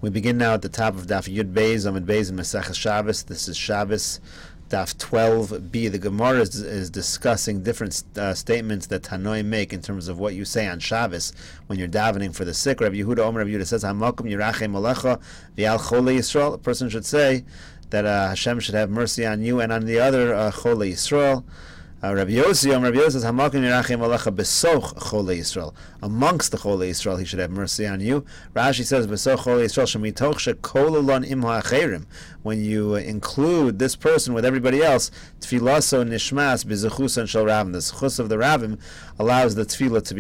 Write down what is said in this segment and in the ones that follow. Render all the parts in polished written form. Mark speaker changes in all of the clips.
Speaker 1: We begin now at the top of Daf 12b Beis in Meseches Shabbos. This is Shabbos, Daf 12b. The Gemara is discussing different statements that Tanoim make in terms of what you say on Shabbos when you're davening for the sick. Rabbi Yehuda Omer Rabbi Yehuda says, "Hamakom yirachem alecha v'al cholei Yisrael." A person should say that Hashem should have mercy on you and on the other cholei Yisrael. Rabbi Yossi says, "Hamakom yirachem alecha besoch cholei Yisrael." Amongst the cholei Yisrael, he should have mercy on you. Rashi says, "Besoch cholei Yisrael shemitoch shekololon im ha'acherim." When you include this person with everybody else, tfilaso nishmas bezechusan shel ravim. The zechus of the ravim allows the tefillah to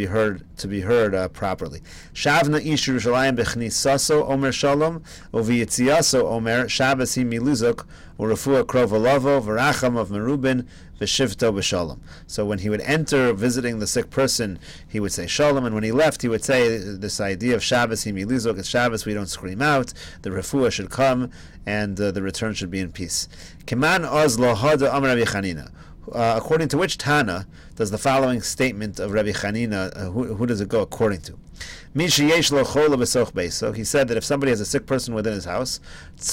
Speaker 1: be heard properly. Shavna ish Yerushalayim bechnisaso omer shalom uviyitziaso omer Shabbos hi miluzok urafua krovalavo v'racham of merubin v'shivto b'shalom. So when he would enter visiting the sick person, he would say shalom, and when he left, he would say this idea of Shabbos hi miluzok. It's Shabbos, we don't scream out. The refuah should come, and the return should be in peace. Keman oz lo hada amar Rabbi Chanina. According to which Tana does the following statement of Rabbi Chanina, who does it go according to? So he said that if somebody has a sick person within his house, he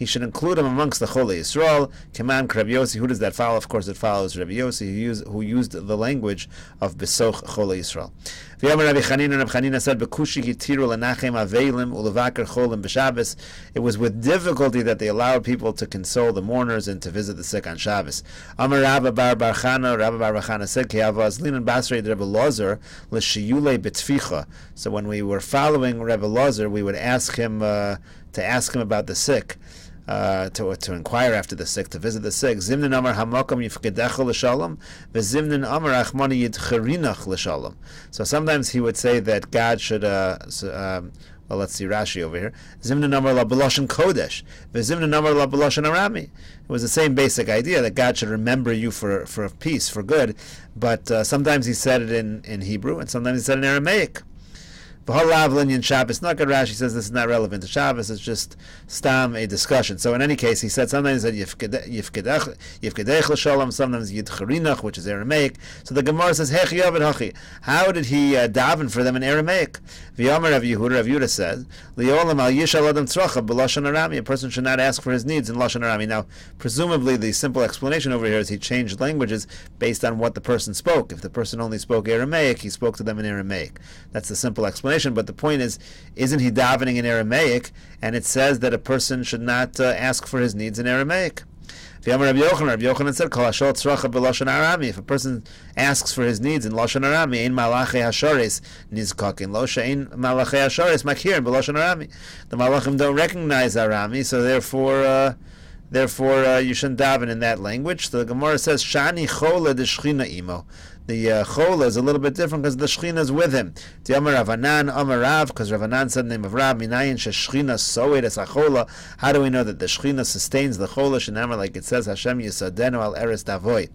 Speaker 1: should include him amongst the Cholei Yisrael. Keman Rabbi Yossi, who does that follow? Of course it follows Rabbi Yossi, who used the language of Besoch Cholei Yisrael. Rabbi Chanina said, it was with difficulty that they allowed people to console the mourners and to visit the sick on Shabbos. Amar Rabba Bar Chana said, so when we were following Rebbe Lozer, we would ask him to ask him about the sick, to inquire after the sick, to visit the sick. Zimnin Amar Hamakam Yifkedecha l'Shalom, v'Zimnin Amar Achmani Yidcherinach l'Shalom. So sometimes he would say that God should. Well, let's see Rashi over here. Zimnin Amar La B'Loshen Kodesh, v'Zimnin Amar La B'Loshen Arami. It was the same basic idea that God should remember you for peace, for good. But sometimes he said it in Hebrew, and sometimes he said it in Aramaic. Shabbos. Not good. Rashi says this is not relevant to Shabbos. It's just stam a discussion. So in any case, he said sometimes he said yifkedech l'shalom, sometimes yidcharinach, which is Aramaic. So the Gemara says hech yavid hachi. How did he daven for them in Aramaic? V'yomer Rav Yehuda says liolam al yishal adam tzracha b'lashon arami. A person should not ask for his needs in lashon arami. Now, presumably, the simple explanation over here is he changed languages based on what the person spoke. If the person only spoke Aramaic, he spoke to them in Aramaic. That's the simple explanation. But the point is, isn't he davening in Aramaic? And it says that a person should not ask for his needs in Aramaic. Rabbi Yochanan said, if a person asks for his needs in Lashon Arami, ein malachei hasharis nizkakin lo she'ein malachei hasharis makirin b'Lashon Arami. The malachim don't recognize Arami, so therefore you shouldn't daven in that language. So the Gemara says, Shani chola de shchina imo. The chola is a little bit different because the shchina is with him. The Amar Ravanan, Amar Rav, because Ravanan said the name of Rav, minayin sheshchina soed es achola. How do we know that the shchina sustains the chola? Shenamar, like it says, Hashem yisadenu al eres davoy.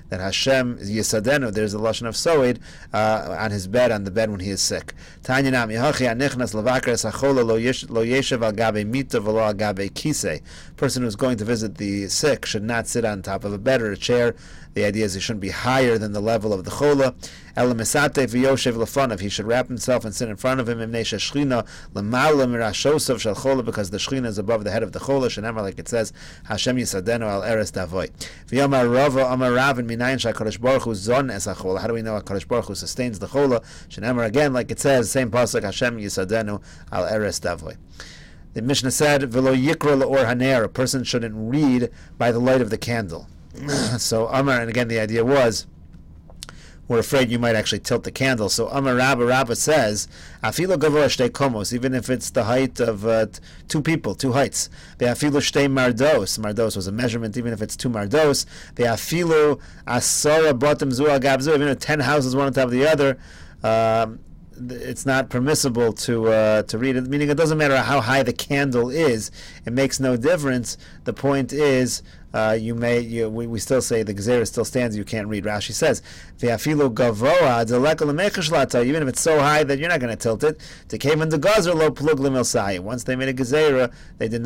Speaker 1: That Hashem yisadenu, there's a lashon of soed on his bed, on the bed when he is sick. Tanya nam yahachi anichnas levakar es achola lo yeshev al gabe mita v'lo al gabe kisei. Person who's going to visit the sick should not sit on top of a bed or a chair. The idea is he shouldn't be higher than the level of the chola. Elamesate v'yoshev lefanav. He should wrap himself and sit in front of him. Imnei sheshchina lemala mirashosav shel chola, because the shechina is above the head of the chola. Shenamar, like it says, Hashem yisadenu al eres davoy. V'yamar Rava Amar Ravin minayin shakadosh baruch hu zon es hachola. How do we know Hakadosh Baruch Hu sustains the chola? Shenamar, again, like it says, same pasuk, Hashem yisadenu al eres davoy. The Mishnah said, "V'lo yikra le'or haner." A person shouldn't read by the light of the candle. So Amar, and again the idea was, we're afraid you might actually tilt the candle. So Amar Rabba says, "Afilo gavoa shtei komos," even if it's the height of two people, two heights. Ve'afilo shtei mardos. Mardos was a measurement, even if it's two mardos. Ve'afilo asara batim zu al gab zu. Even if 10 houses one on top of the other. It's not permissible to read it, meaning it doesn't matter how high the candle is, it makes no difference. The point is, we still say the Gezerah still stands, you can't read. Rashi says, Ve'afilu gavoa even if it's so high that you're not going to tilt it, Tekevan degazer lo plug lemil. Once they made a Gezerah, they did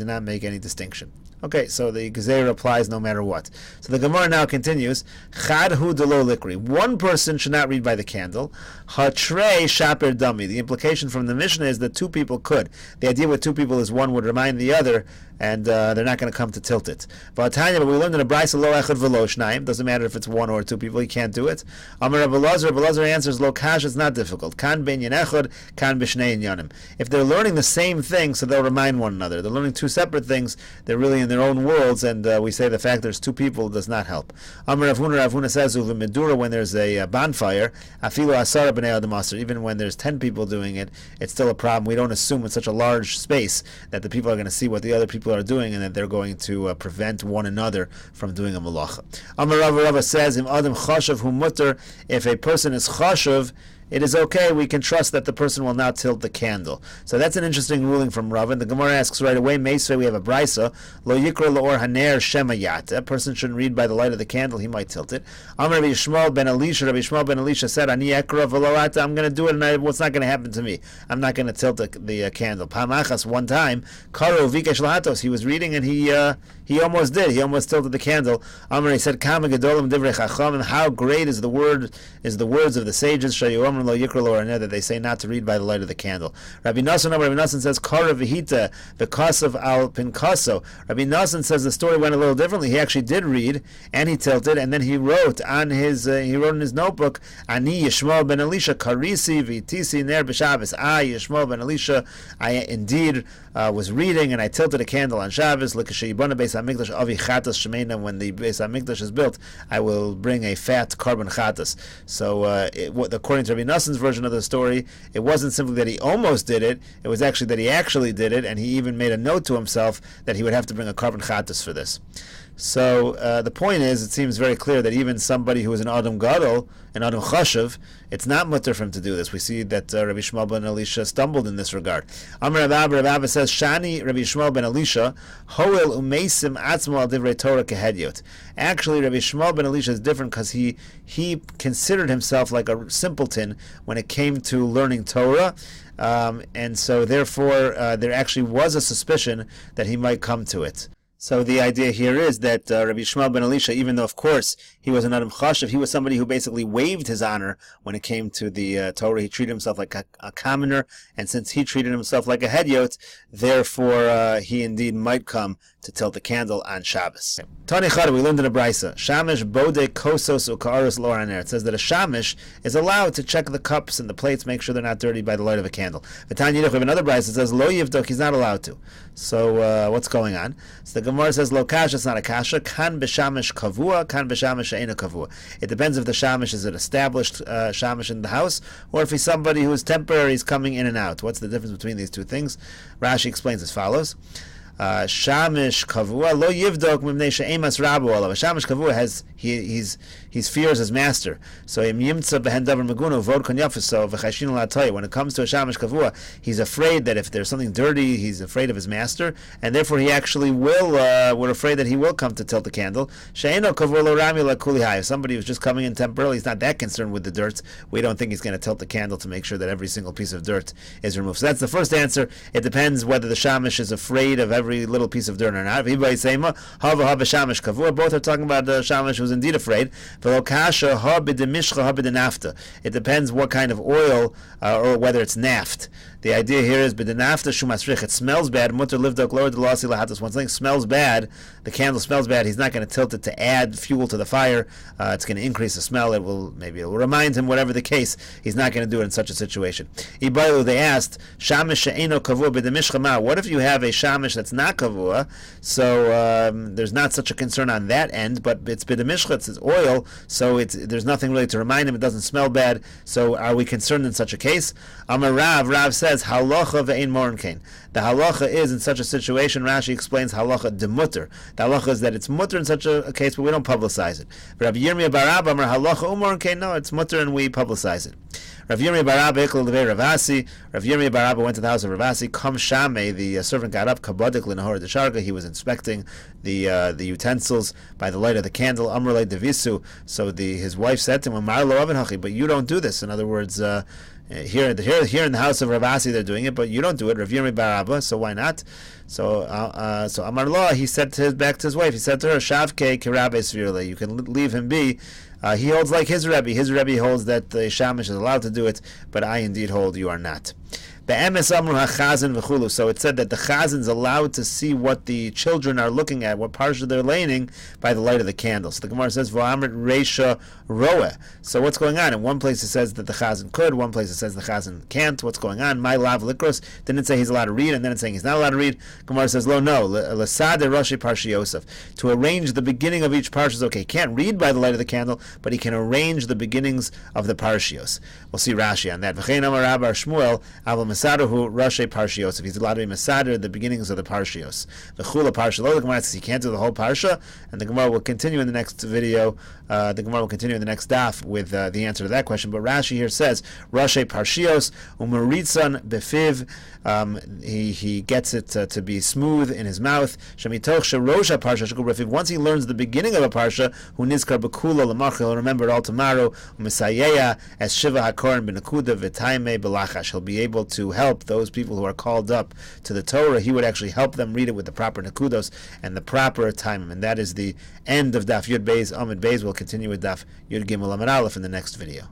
Speaker 1: not make any distinction. Okay, so the Gezerah applies no matter what. So the Gemara now continues, Chadhu delo likri. One person should not read by the candle. Hatrei shaper dami. The implication from the Mishnah is that two people could. The idea with two people is one would remind the other, and they're not going to come to tilt it. But we learned in a brayso lo echad v'lo shnayim. Doesn't matter if it's one or two people, you can't do it. Amar Rabbi Elazar answers, lo kash, it's not difficult. Kan ben yin echad, kan b'shnei yanim. If they're learning the same thing, so they'll remind one another. They're learning two separate things, they're really in their own worlds, and we say the fact there's two people does not help. Amar Rav Huna says, uva medura, when there's a bonfire, afilu asara b'nei adam aser, even when there's 10 people doing it, it's still a problem. We don't assume in such a large space that the people are going to see what the other people are doing, and that they're going to prevent one another from doing a malacha. Amar Rava says, Im adam chashav hu mutter, if a person is chashav, it is okay, we can trust that the person will not tilt the candle. So that's an interesting ruling from Rav. And the Gemara asks right away, Meisvei, we have a brisa, lo yikra laor haner shema yat. A person shouldn't read by the light of the candle, he might tilt it. Amar Rabbi Yishmael ben Elisha said, Ani ekra v'lo ata, I'm going to do it, and what's not going to happen to me? I'm not going to tilt the candle. Pamachas, one time, karo vikesh lahatos, he was reading and he almost did. He almost tilted the candle. Amar, he said, Kama gedolim divrei chachamim, how great is the words of the sages, shayom lo yikra lo arneh, that they say not to read by the light of the candle. Rabbi Nassan says, Kara v'hita v'kasav al pinkaso. Rabbi Nassan says the story went a little differently. He actually did read, and he tilted, and then he wrote in his notebook, Ani Yishmael ben Elisha karisi v'tisi ner b'Shabbos. I, Yishmael ben Elisha, I indeed was reading, and I tilted a candle on Shabbos. L'kashayibana beis hamikdash avi chatas shemena. When the beis hamikdash is built, I will bring a fat carbon chatas. So, according to Rabbi Nassan's version of the story, it wasn't simply that he almost did it; it was actually that he actually did it, and he even made a note to himself that he would have to bring a carbon chatas for this. So the point is, it seems very clear that even somebody who is an Adam Gadol, an Adam Chashav, it's not mutter for him to do this. We see that Rabbi Yishmael ben Elisha stumbled in this regard. Amar Rav Abba says, Shani Rabbi Yishmael ben Elisha, Hoel umeisim atzmo al divrei Torah kehediot. Actually, Rabbi Yishmael ben Elisha is different because he considered himself like a simpleton when it came to learning Torah. And so therefore there actually was a suspicion that he might come to it. So the idea here is that Rabbi Yishmael ben Elisha, even though of course he was an Adam Chashav, he was somebody who basically waived his honor when it came to the Torah. He treated himself like a commoner, and since he treated himself like a hedyot, therefore he indeed might come to tilt the candle on Shabbos. Tani Chada, we learned in a brisa, Shamish bode kosos u'ka'aros lo haner. It says that a shamish is allowed to check the cups and the plates, make sure they're not dirty by the light of a candle. V'tani Yidach, we have another brisa that says lo yivdok, he's not allowed to. So what's going on? So the Gemara says lo kasha, it's not a kasha. Kan b'shamish kavua, kan b'shamish she'ena kavua. It depends if the shamish is an established shamish in the house, or if he's somebody who is temporary, he's coming in and out. What's the difference between these two things? Rashi explains as follows. Shamish kavua lo yivdok mimnei she'emas rabu olav. Shamish kavua has he fears his master. So im yimtza behen davar megunu vod kon yafiso v'chashinu la'atoy. When it comes to a shamish kavua, he's afraid that if there's something dirty, he's afraid of his master, and therefore he actually will. We're afraid that he will come to tilt the candle. She'eno kavua lo rami la'kuli hai. If somebody who's just coming in temporarily, he's not that concerned with the dirt. We don't think he's going to tilt the candle to make sure that every single piece of dirt is removed. So that's the first answer. It depends whether the shamish is afraid of every little piece of dirt or not. If anybody's saying hava shamish kavua, both are talking about the shamish who's indeed afraid. It depends what kind of oil or whether it's naft. The idea here is b'denafta shumasrich. It smells bad. Mutter livdok lower delasi lahatas. When something smells bad, the candle smells bad. He's not going to tilt it to add fuel to the fire. It's going to increase the smell. It will remind him. Whatever the case, he's not going to do it in such a situation. Ibayu, they asked shamish she'eno kavua b'demishchama. What if you have a shamish that's not kavua? So there's not such a concern on that end, but it's b'demishcha. It's oil, so there's nothing really to remind him. It doesn't smell bad. So are we concerned in such a case? Amar Rav says halacha ve'ein morin. The halacha is in such a situation. Rashi explains halacha de mutter. The halacha is that it's mutter in such a case, but we don't publicize it. Rabbi Yirmiyah bar Abba Amar halacha umorin. No, it's mutter and we publicize it. Rav Yirmiyah bar Abba ikol levei Ravasi. Rav Yirmiyah bar Abba went to the house of Ravasi. Kam shame, the servant got up. Kabadik l'nahor desharga. He was inspecting the utensils by the light of the candle. Amrulei devisu. So his wife said to him, "Amar lo aven hachi," but you don't do this. In other words, Here in the house of Rav Asi they're doing it, but you don't do it. Rav Yomi bar Abba, so why not? So Amar Lo, he said back to his wife, he said to her, Shavke Kirabe Svirle, you can leave him be. He holds like his Rebbe. His Rebbe holds that the Shamish is allowed to do it, but I indeed hold you are not. So it said that the Chazan is allowed to see what the children are looking at, what parsha they're laning, by the light of the candle. So the Gemara says, V'amrit Reisha Roeh. So what's going on? In one place it says that the Chazan could, one place it says the Chazan can't. What's going on? My Lav Likros didn't say he's allowed to read, and then it's saying he's not allowed to read. Gemara says, Lo, no. L'sade Rashi Parshi Yosef. To arrange the beginning of each parsha is okay. He can't read by the light of the candle, but he can arrange the beginnings of the parshios. We'll see Rashi on that. V'chein Amar Rabbar Shmuel, Aval Masadahu Rashi Parshios. If he's allowed to be Masadar, the beginnings of the parshios. The Chula Parsha. The Gemara says he can't do the whole parsha, and the Gemara will continue in the next video. The Gemara will continue in the next daf with the answer to that question. But Rashi here says Rashi Parshios Umaritzan Befiv. He gets it to be smooth in his mouth. Shemitoch Sherosha Parsha Shekul Befiv. Once he learns the beginning of a parsha, Hu Nizkar Bekula Lamach, he'll remember it all tomorrow. Umisayeya as Shiva Hakorin Benakuda V'Taime Belachash. He'll be able to help those people who are called up to the Torah. He would actually help them read it with the proper Nakudos and the proper time. And that is the end of Daf Yud Beis Amud Beis. We'll continue with Daf Yud Gimel Amud Aleph in the next video.